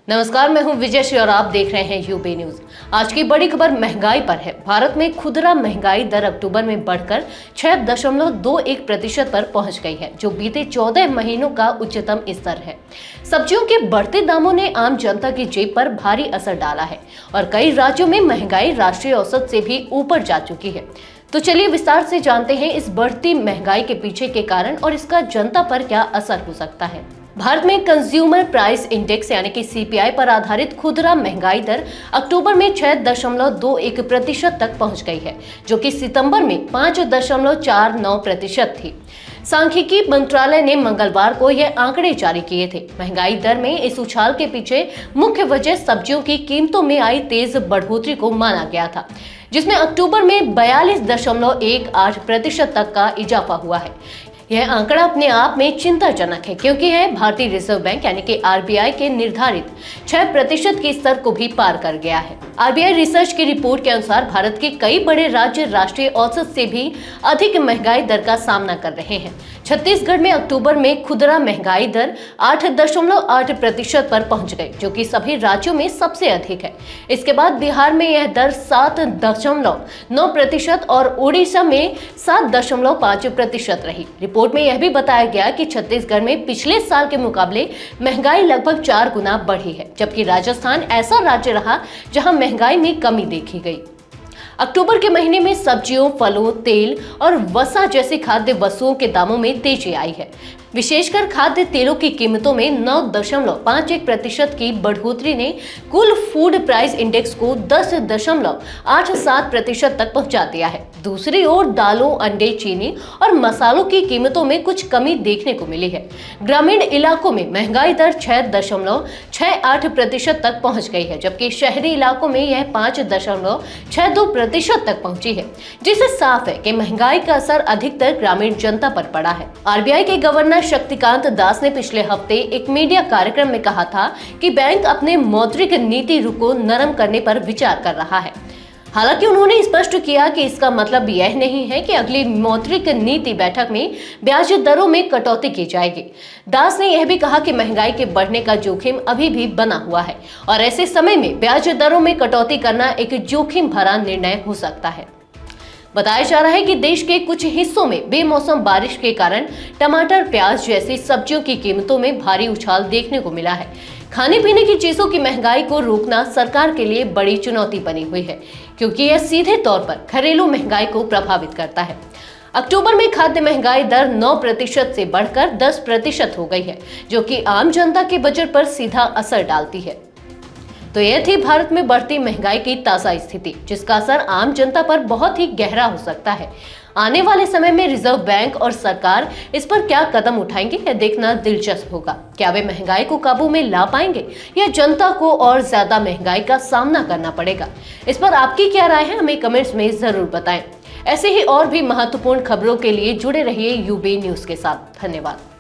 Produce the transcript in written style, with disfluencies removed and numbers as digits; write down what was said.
नमस्कार, मैं हूं विजय और आप देख रहे हैं यूबी न्यूज। आज की बड़ी खबर महंगाई पर है। भारत में खुदरा महंगाई दर अक्टूबर में बढ़कर 6.21% पर पहुंच गई है, जो बीते 14 महीनों का उच्चतम स्तर है। सब्जियों के बढ़ते दामों ने आम जनता की जेब पर भारी असर डाला है और कई राज्यों में महंगाई राष्ट्रीय औसत से भी ऊपर जा चुकी है। तो चलिए विस्तार से जानते हैं इस बढ़ती महंगाई के पीछे के कारण और इसका जनता पर क्या असर हो सकता है। भारत में कंज्यूमर प्राइस इंडेक्स यानी कि सीपीआई पर आधारित खुदरा महंगाई दर अक्टूबर में 6.21% तक पहुंच गई है, जो कि सितंबर में 5.49% थी। सांख्यिकी मंत्रालय ने मंगलवार को यह आंकड़े जारी किए थे। महंगाई दर में इस उछाल के पीछे मुख्य वजह सब्जियों की कीमतों में आई तेज बढ़ोतरी को माना गया था, जिसमें अक्टूबर में 42.18% तक का इजाफा हुआ है। यह आंकड़ा अपने आप में चिंताजनक है, क्योंकि यह भारतीय रिजर्व बैंक यानी कि आरबीआई के निर्धारित 6% के स्तर को भी पार कर गया है। आरबीआई रिसर्च की रिपोर्ट के अनुसार भारत के कई बड़े राज्य राष्ट्रीय औसत से भी अधिक महंगाई दर का सामना कर रहे हैं। छत्तीसगढ़ में अक्टूबर में खुदरा महंगाई दर 8.8% पर पहुंच गई, जो कि सभी राज्यों में सबसे अधिक है। इसके बाद बिहार में यह दर 7.9% और उड़ीसा में 7.5% रही। रिपोर्ट में यह भी बताया गया कि छत्तीसगढ़ में पिछले साल के मुकाबले महंगाई लगभग 4 गुना बढ़ी है, जबकि राजस्थान ऐसा राज्य रहा जहां महंगाई में कमी देखी गई। अक्टूबर के महीने में सब्जियों, फलों, तेल और वसा जैसी खाद्य वस्तुओं के दामों में तेजी आई है। विशेषकर खाद्य तेलों की कीमतों में 9.51% की बढ़ोतरी ने कुल फूड प्राइस इंडेक्स को 10.87% तक पहुंचा दिया है। दूसरी ओर दालों, अंडे, चीनी और मसालों की कीमतों में कुछ कमी देखने को मिली है। ग्रामीण इलाकों में महंगाई दर 6.68% तक पहुंच गई है, जबकि शहरी इलाकों में यह 5.62% तक पहुंची है, जिससे साफ है कि महंगाई का असर अधिकतर ग्रामीण जनता पर पड़ा है। आरबीआई के गवर्नर शक्तिकांत दास ने पिछले हफ्ते एक मीडिया कार्यक्रम में कहा था कि बैंक अपने मौद्रिक नीति रुख को नरम करने पर विचार कर रहा है। हालांकि उन्होंने स्पष्ट किया कि इसका मतलब यह नहीं है कि अगली मौद्रिक नीति बैठक में ब्याज दरों में कटौती की जाएगी। दास ने यह भी कहा कि महंगाई के बढ़ने का जोखिम अभी भी बना हुआ है और ऐसे समय में ब्याज दरों में कटौती करना एक जोखिम भरा निर्णय हो सकता है। बताया जा रहा है कि देश के कुछ हिस्सों में बेमौसम बारिश के कारण टमाटर, प्याज जैसी सब्जियों की कीमतों में भारी उछाल देखने को मिला है। खाने पीने की चीजों की महंगाई को रोकना सरकार के लिए बड़ी चुनौती बनी हुई है, क्योंकि यह सीधे तौर पर घरेलू महंगाई को प्रभावित करता है। अक्टूबर में खाद्य महंगाई दर 9% से बढ़कर 10% हो गई है, जो कि आम जनता के बजट पर सीधा असर डालती है। तो यह थी भारत में बढ़ती महंगाई की ताजा स्थिति, जिसका असर आम जनता पर बहुत ही गहरा हो सकता है। आने वाले समय में रिजर्व बैंक और सरकार इस पर क्या कदम उठाएंगे, यह देखना दिलचस्प होगा। क्या वे महंगाई को काबू में ला पाएंगे या जनता को और ज्यादा महंगाई का सामना करना पड़ेगा? इस पर आपकी क्या राय है, हमें कमेंट्स में जरूर बताएं। ऐसे ही और भी महत्वपूर्ण खबरों के लिए जुड़े रहिए यूबी न्यूज के साथ। धन्यवाद।